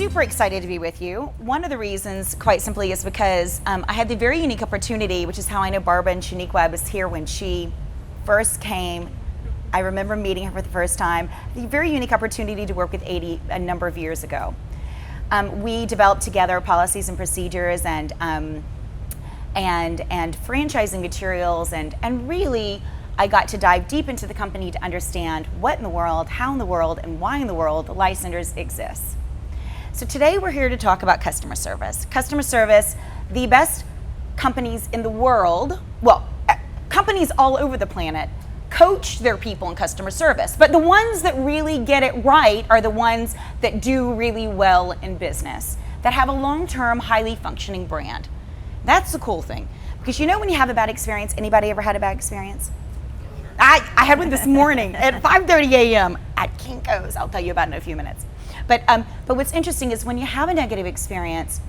super excited to be with you. One of the reasons, quite simply, is because I had the very unique opportunity, which is how I know Barbara and Shaniqua was here when she first came. I remember meeting her for the first time. The very unique opportunity to work with 80 a number of years ago. We developed together policies and procedures and franchising materials, and really I got to dive deep into the company to understand what in the world, how in the world, and why in the world Licenders exists. So today we're here to talk about customer service. Customer service, the best companies in the world, well, companies all over the planet coach their people in customer service, but the ones that really get it right are the ones that do really well in business, that have a long-term, highly functioning brand. That's the cool thing. Because you know when you have a bad experience, anybody ever had a bad experience? I had one this morning at 5:30 a.m. at Kinko's. I'll tell you about it in a few minutes. But what's interesting is when you have a negative experience,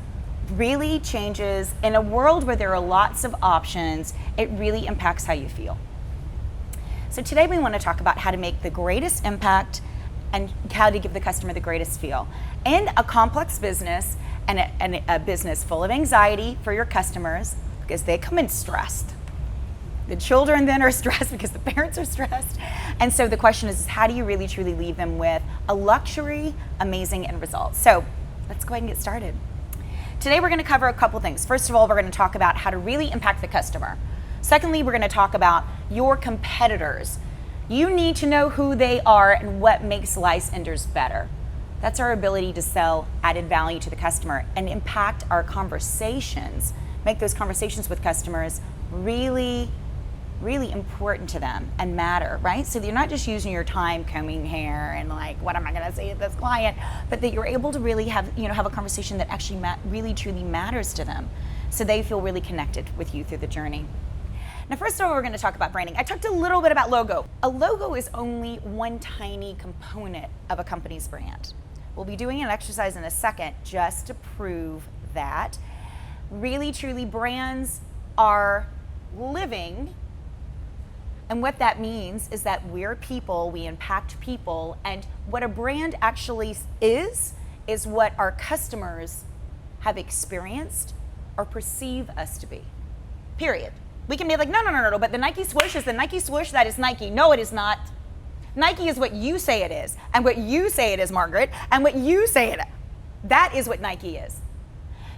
really changes in a world where there are lots of options, it really impacts how you feel. So today we want to talk about how to make the greatest impact and how to give the customer the greatest feel. In a complex business and a business full of anxiety for your customers, because they come in stressed. The children then are stressed because the parents are stressed. And so the question is how do you really truly leave them with a luxury, amazing end result? So let's go ahead and get started. Today we're going to cover a couple things. First of all, we're going to talk about how to really impact the customer. Secondly, we're going to talk about your competitors. You need to know who they are and what makes Licenders better. That's our ability to sell added value to the customer and impact our conversations, make those conversations with customers really important to them and matter, right? So that you're not just using your time combing hair and like, what am I going to say to this client? But that you're able to really have a conversation that actually really truly matters to them, so they feel really connected with you through the journey. Now, first of all, we're going to talk about branding. I talked a little bit about logo. A logo is only one tiny component of a company's brand. We'll be doing an exercise in a second just to prove that. Really, truly, brands are living. And what that means is that we're people, we impact people, and what a brand actually is what our customers have experienced or perceive us to be, period. We can be like, no, but the Nike swoosh is the Nike swoosh, that is Nike. No, it is not. Nike is what you say it is, and what you say it is, Margaret, and what you say it, that is what Nike is.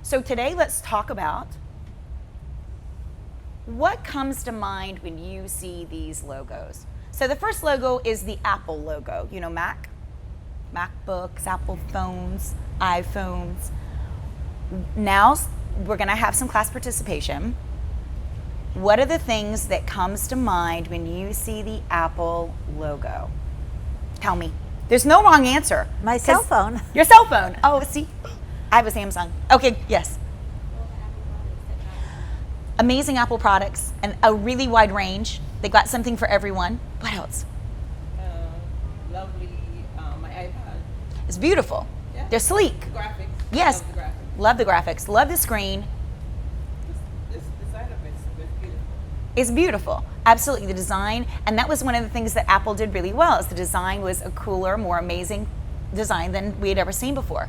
So today let's talk about what comes to mind when you see these logos. So the first logo is the Apple logo. You know Mac? MacBooks, Apple phones, iPhones. Now we're going to have some class participation. What are the things that comes to mind when you see the Apple logo? Tell me. There's no wrong answer. My cell phone. Your cell phone. Oh, see? I have a Samsung. Okay, yes. Amazing Apple products and a really wide range. They got something for everyone. What else? Lovely, my iPad. It's beautiful. Yeah. They're sleek. The graphics. Yes. Love the graphics. Love the graphics. Love the screen. This design of it's beautiful. It's beautiful. Absolutely, the design. And that was one of the things that Apple did really well, is the design was a cooler, more amazing design than we had ever seen before.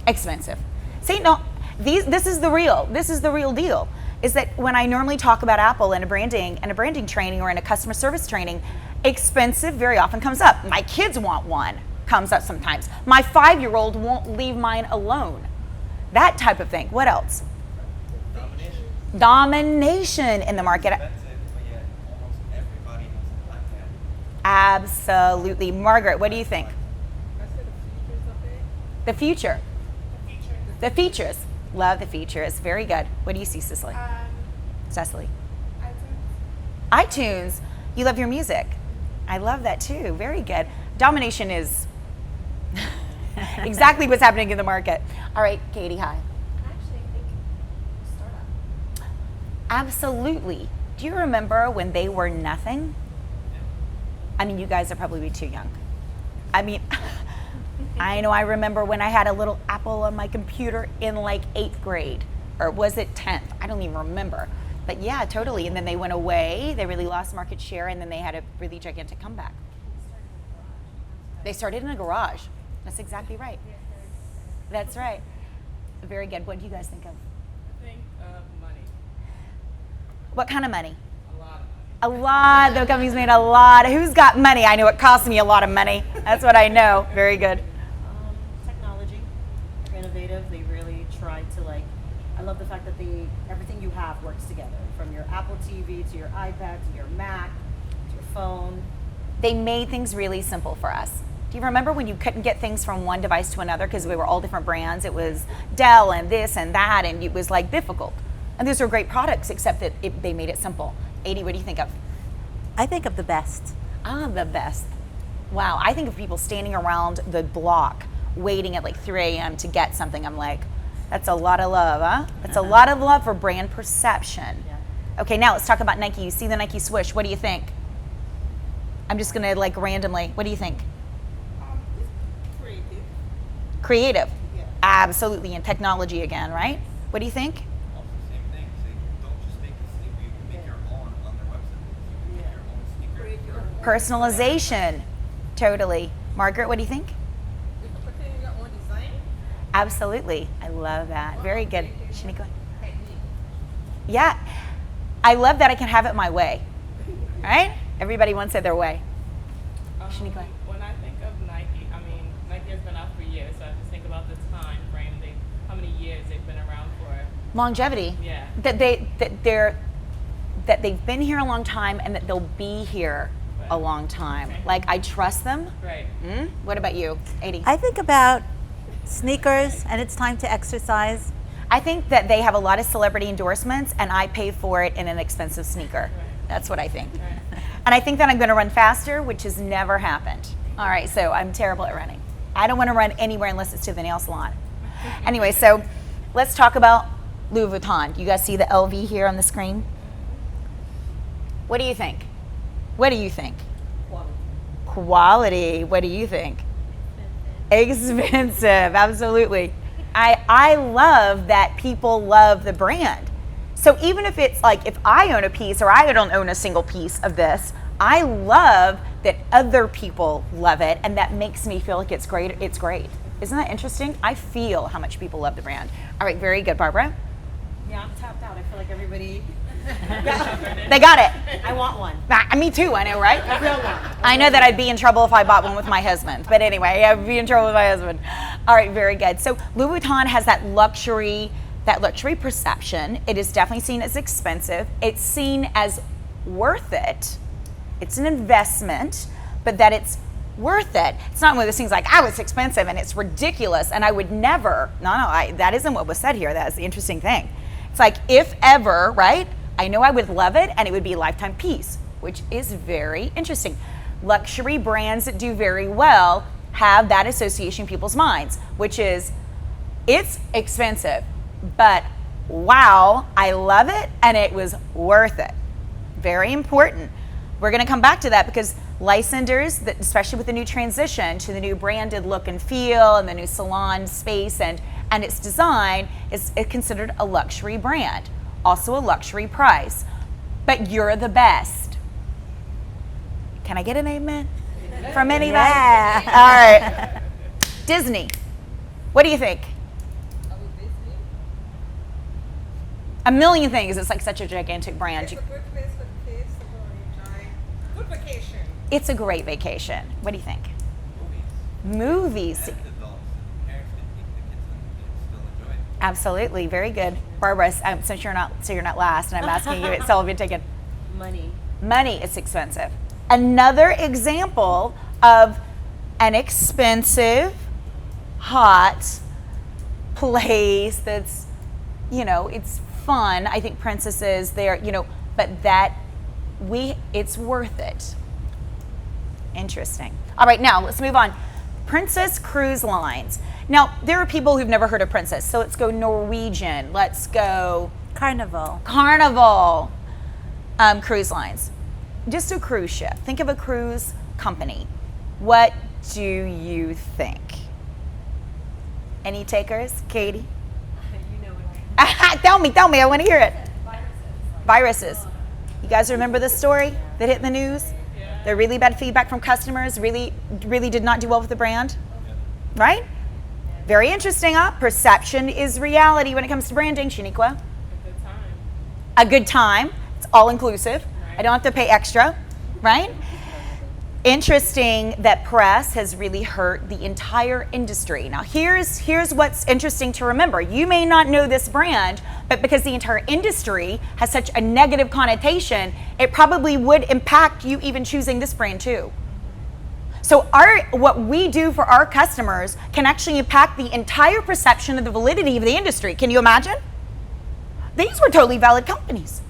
Expensive. See, no, this is the real deal, is that when I normally talk about Apple in a branding training or in a customer service training, expensive very often comes up. My kids want one, comes up sometimes. My 5-year-old won't leave mine alone. That type of thing. What else? Domination in the market. Absolutely. Margaret, what do you think? I said The future. The features. Love the features. Very good. What do you see, Cicely? Cecily. iTunes. You love your music. I love that too. Very good. Domination is exactly what's happening in the market. All right, Katie, hi. I actually think startup. Absolutely. Do you remember when they were nothing? I mean, you guys are probably too young. I mean, I know I remember when I had a little Apple on my computer in like 8th grade, or was it 10th? I don't even remember. But yeah, totally. And then they went away, they really lost market share, and then they had a really gigantic comeback. They started in a garage. That's exactly right. That's right. Very good. What do you guys think of? I think of money. What kind of money? A lot of money. A lot. The company's made a lot. Who's got money? I know it costs me a lot of money. That's what I know. Very good. Technology, they're innovative. They really try to I love the fact that everything you have works together, from your Apple TV to your iPad to your Mac to your phone. They made things really simple for us. Do you remember when you couldn't get things from one device to another because we were all different brands? It was Dell and this and that, and it was difficult. And those are great products, except that they made it simple. Adi, what do you think of? I think of the best. The best. Wow, I think of people standing around the block waiting at 3 a.m. to get something. I'm like, that's a lot of love, huh? That's a lot of love for brand perception. Yeah. Okay, now let's talk about Nike. You see the Nike swoosh. What do you think? I'm just gonna randomly. What do you think? It's creative. Creative. Yeah. Absolutely. And technology again, right? What do you think? Also, same thing. Say, don't just make a sneaker. You can make your own on their website. You can make your own sneaker. Create your own. Personalization. Totally. Margaret, what do you think? You can put in your own design. Absolutely. I love that. Very good. Shaniqua? Technique. Yeah. I love that I can have it my way. Right? Everybody wants it their way. Shaniqua? When I think of Nike, I mean, Nike has been out for years, so I just think about the time frame, how many years they've been around for. Longevity. Yeah. That they've been here a long time and that they'll be here a long time. Okay. I trust them. Right. What about you, Adi? I think about sneakers and it's time to exercise. I think that they have a lot of celebrity endorsements and I pay for it in an expensive sneaker. That's what I think. Right. And I think that I'm going to run faster, which has never happened. All right, so I'm terrible at running. I don't want to run anywhere unless it's to the nail salon. Anyway, so let's talk about Louis Vuitton. You guys see the LV here on the screen? What do you think? What do you think? Quality. What do you think? Expensive, absolutely. I love that people love the brand. So even if it's if I own a piece or I don't own a single piece of this, I love that other people love it, and that makes me feel like it's great. It's great. Isn't that interesting? I feel how much people love the brand. All right, very good, Barbara. Yeah, I'm tapped out. I feel like everybody. They got it. I want one. Me too, I know, right? A real one. I know that I'd be in trouble if I bought one with my husband. But anyway, I'd be in trouble with my husband. All right, very good. So Louis Vuitton has that luxury perception. It is definitely seen as expensive. It's seen as worth it. It's an investment, but that it's worth it. It's not one of those things it's expensive and it's ridiculous and I would never, that isn't what was said here. That is the interesting thing. It's if ever, right? I know I would love it and it would be a lifetime piece, which is very interesting. Luxury brands that do very well have that association in people's minds, which is it's expensive, but wow, I love it and it was worth it. Very important. We're going to come back to that because Licenders, especially with the new transition to the new branded look and feel and the new salon space and its design, is considered a luxury brand. Also a luxury price. But you're the best. Can I get an amen from anybody? Yeah. All right. Disney. What do you think? A million things. It's such a gigantic brand. It's a good place for the kids to go and enjoy. Good vacation. It's a great vacation. What do you think? Movies. Movies. And adults and parents can take the kids and still enjoy it. Absolutely. Very good. Barbara, since you're not last, and I'm asking you, it's all been taken. Money. Money is expensive. Another example of an expensive, hot place that's, it's fun. I think princesses, but it's worth it. Interesting. All right, now let's move on. Princess Cruise Lines. Now, there are people who've never heard of Princess, so let's go Norwegian. Let's go Carnival. Carnival Cruise Lines. Just a cruise ship. Think of a cruise company. What do you think? Any takers? Katie? You know what Tell me, I want to hear it. Viruses. You guys remember this story that hit the news? The really bad feedback from customers, really did not do well with the brand, right? Very interesting, huh? Perception is reality when it comes to branding, Shaniqua. A good time. A good time. It's all inclusive. I don't have to pay extra, right? Interesting that press has really hurt the entire industry. Now, here's what's interesting to remember. You may not know this brand, but because the entire industry has such a negative connotation, it probably would impact you even choosing this brand too. So what we do for our customers can actually impact the entire perception of the validity of the industry. Can you imagine? These were totally valid companies.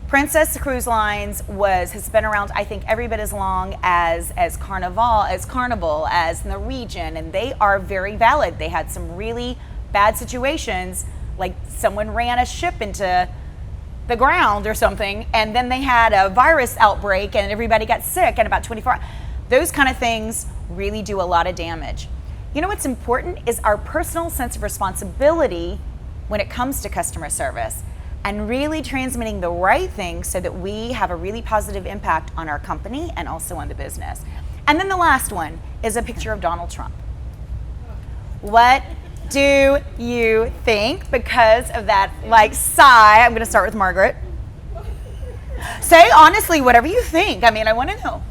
Princess Cruise Lines has been around, I think, every bit as long as Carnival, as Norwegian, and they are very valid. They had some really bad situations, like someone ran a ship into the ground or something, and then they had a virus outbreak and everybody got sick in about 24 hours. Those kind of things really do a lot of damage. You know what's important is our personal sense of responsibility when it comes to customer service, and really transmitting the right things so that we have a really positive impact on our company and also on the business. And then the last one is a picture of Donald Trump. What do you think? Because of that, sigh, I'm gonna start with Margaret. Say honestly whatever you think. I mean, I wanna know.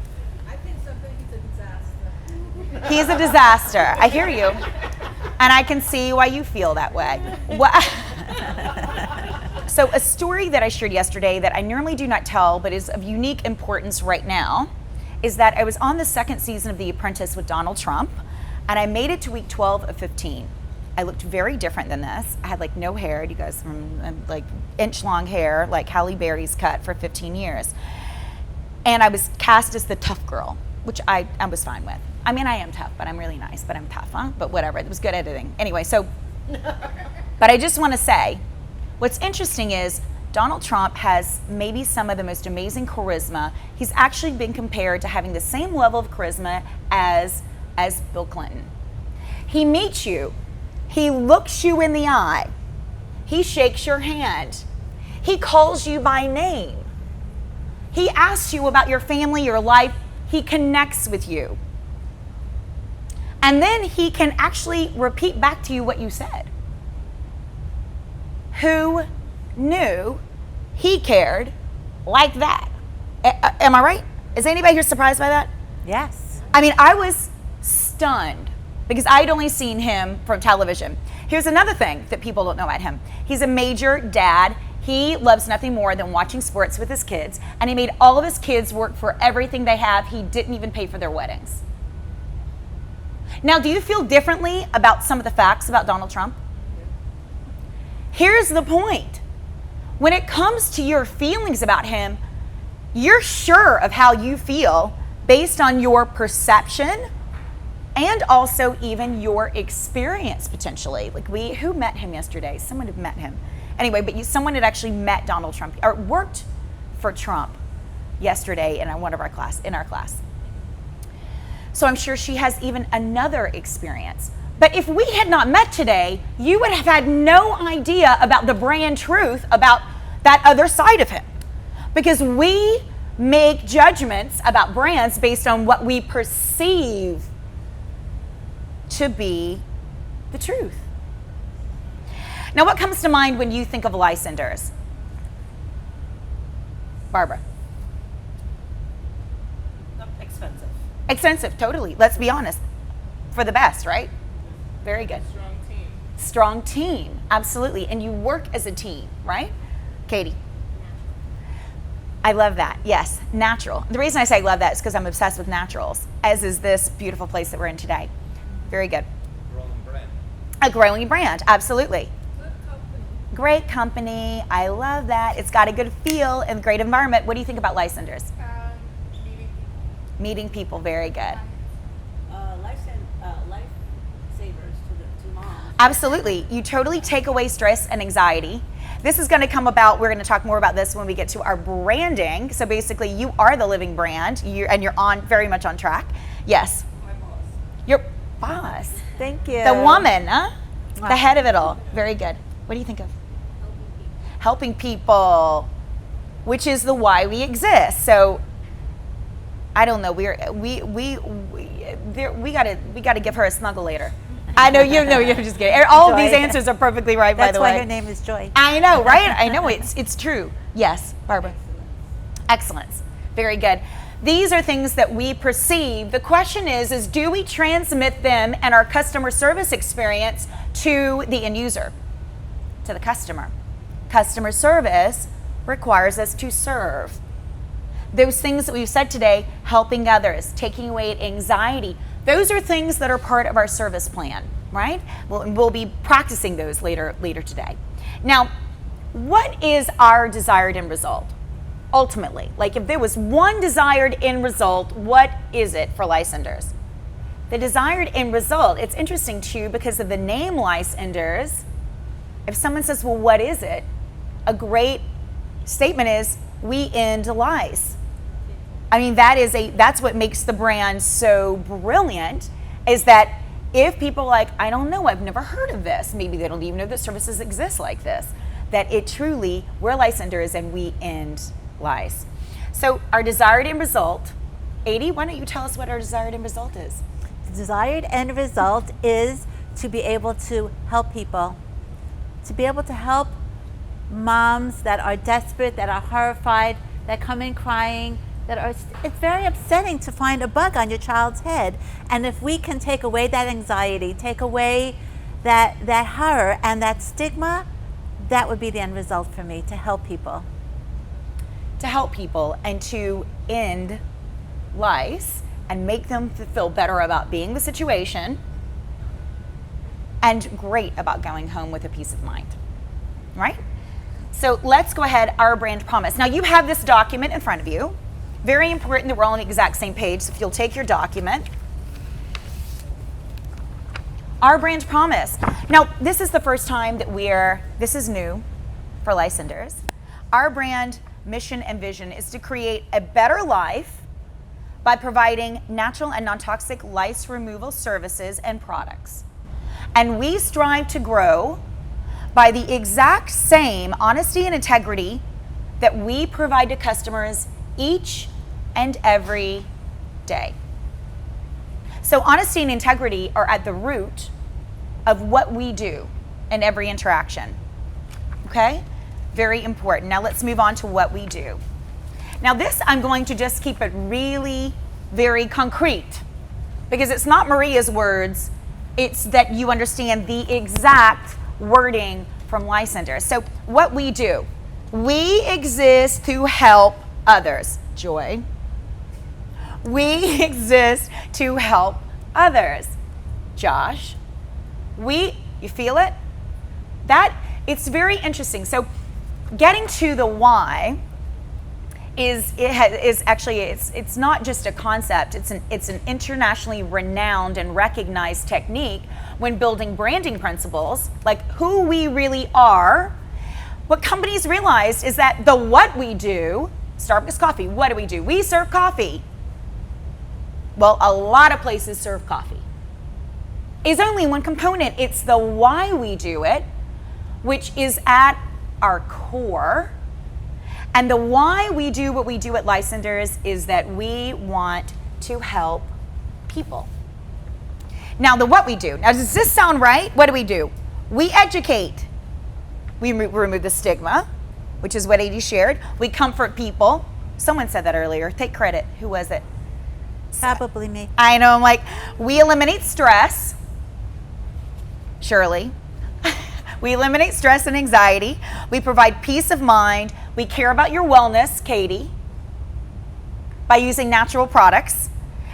I think something he's a disaster. He's a disaster. I hear you. And I can see why you feel that way. So a story that I shared yesterday that I normally do not tell, but is of unique importance right now, is that I was on the second season of The Apprentice with Donald Trump, and I made it to week 12 of 15. I looked very different than this. I had no hair, you guys, inch long hair, like Halle Berry's cut for 15 years. And I was cast as the tough girl, which I was fine with. I mean, I am tough, but I'm really nice, but I'm tough, huh? But whatever, it was good editing. Anyway, but I just want to say, what's interesting is Donald Trump has maybe some of the most amazing charisma. He's actually been compared to having the same level of charisma as Bill Clinton. He meets you, he looks you in the eye, he shakes your hand, he calls you by name, he asks you about your family, your life, he connects with you. And then he can actually repeat back to you what you said. Who knew he cared like that? Am I right? Is anybody here surprised by that? Yes. I mean, I was stunned because I'd only seen him from television. Here's another thing that people don't know about him. He's a major dad. He loves nothing more than watching sports with his kids, and he made all of his kids work for everything they have. He didn't even pay for their weddings. Now, do you feel differently about some of the facts about Donald Trump? Here's the point. When it comes to your feelings about him, you're sure of how you feel based on your perception and also even your experience potentially. Who met him yesterday? Someone had met him. Anyway, but someone had actually met Donald Trump or worked for Trump yesterday in our class. So I'm sure she has even another experience. But if we had not met today, you would have had no idea about the brand truth about that other side of him. Because we make judgments about brands based on what we perceive to be the truth. Now, what comes to mind when you think of Licenders? Barbara. Expensive. Expensive, totally. Let's be honest. For the best, right? Very good. Strong team. Strong team, absolutely. And you work as a team, right? Katie. I love that. Yes, natural. The reason I say I love that is because I'm obsessed with naturals, as is this beautiful place that we're in today. Very good. Growing brand. A growing brand, absolutely. Good company. Great company. I love that. It's got a good feel and great environment. What do you think about Licenders? Meeting people, very good. Lifesavers to moms. Absolutely. You totally take away stress and anxiety. This is going to come about, we're going to talk more about this when we get to our branding. So basically, you are the living brand, and you're very much on track. Yes. My boss. Your boss. Thank you. The woman, huh? Wow. The head of it all. Very good. What do you think of? Helping people, which is the why we exist. So I don't know. we gotta give her a snuggle later. I know you know you're just kidding. All of these Joy. answers are perfectly right, by That's the way. why her name is Joy. I know, right? I know it's true. Yes, Barbara. Excellence. Very good. These are things that we perceive. The question is do we transmit them and our customer service experience to the end user, to the customer? Customer service requires us to serve. Those things that we've said today, helping others, taking away anxiety, those are things that are part of our service plan, right? We'll be practicing those later today. Now, what is our desired end result? Ultimately, like if there was one desired end result, what is it for Licenders? The desired end result, it's interesting too because of the name Licenders. If someone says, well, what is it? A great statement is, we end lice. I mean, that's what makes the brand so brilliant, is that if people are like, I don't know, I've never heard of this, maybe they don't even know that services exist like this, that it truly, we're Licenders and we end lice. So our desired end result, Adi, why don't you tell us what our desired end result is? The desired end result is to be able to help people, to be able to help moms that are desperate, that are horrified, that come in crying, it's very upsetting to find a bug on your child's head. And if we can take away that anxiety, take away that horror and that stigma, that would be the end result for me, to help people. To help people and to end lice and make them feel better about being the situation and great about going home with a peace of mind, right? So let's go ahead, our brand promise. Now you have this document in front of you. Very important that we're all on the exact same page, so if you'll take your document. Our brand promise. Now, this is the first time that this is new for Licenders. Our brand mission and vision is to create a better life by providing natural and non-toxic lice removal services and products. And we strive to grow by the exact same honesty and integrity that we provide to customers each and every day. So honesty and integrity are at the root of what we do in every interaction. Okay? Very important. Now let's move on to what we do. Now this, I'm going to just keep it really very concrete because it's not Maria's words, it's that you understand the exact wording from Licenders. So what we do, we exist to help others. Joy. We exist to help others. Josh. You feel it? It's very interesting. So getting to the why it's not just a concept, it's an internationally renowned and recognized technique when building branding principles, like who we really are. What companies realized is that the what we do, Starbucks coffee, what do? We serve coffee. Well, a lot of places serve coffee. Is only one component. It's the why we do it, which is at our core. And the why we do what we do at Licenders is that we want to help people. Now, the what we do. Now, does this sound right? What do? We educate. We remove the stigma, which is what Adi shared. We comfort people. Someone said that earlier. Take credit. Who was it? Probably me. I know. I'm like, we eliminate stress. Shirley. We eliminate stress and anxiety. We provide peace of mind. We care about your wellness, Katie, by using natural products.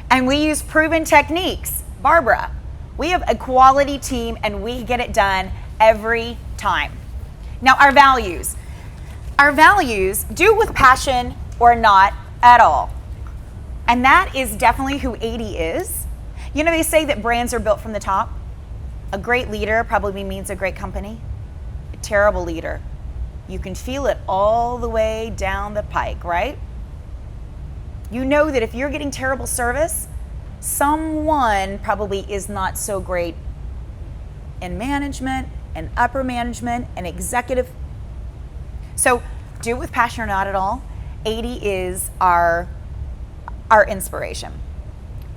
And we use proven techniques. Barbara, we have a quality team and we get it done every time. Now, our values. Our values, do with passion or not at all. And that is definitely who Adi is. You know, they say that brands are built from the top. A great leader probably means a great company. A terrible leader, you can feel it all the way down the pike, right? You know that if you're getting terrible service, someone probably is not so great in management and upper management and executive. So do it with passion or not at all. Adi is our inspiration.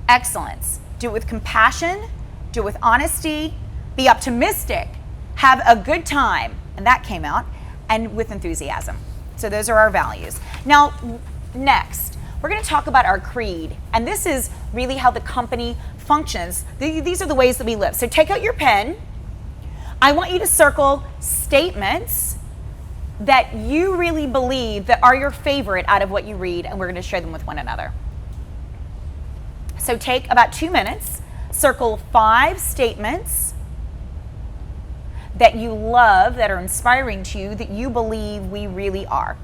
Excellence. do it with compassion, do it with honesty, be optimistic, have a good time, and that came out, and with enthusiasm. So those are our values. Now, next, we're going to talk about our creed, and this is really how the company functions. These are the ways that we live. So take out your pen. I want you to circle statements that you really believe that are your favorite out of what you read, and we're going to share them with one another. So take about 2 minutes, circle 5 statements that you love, that are inspiring to you, that you believe we really are.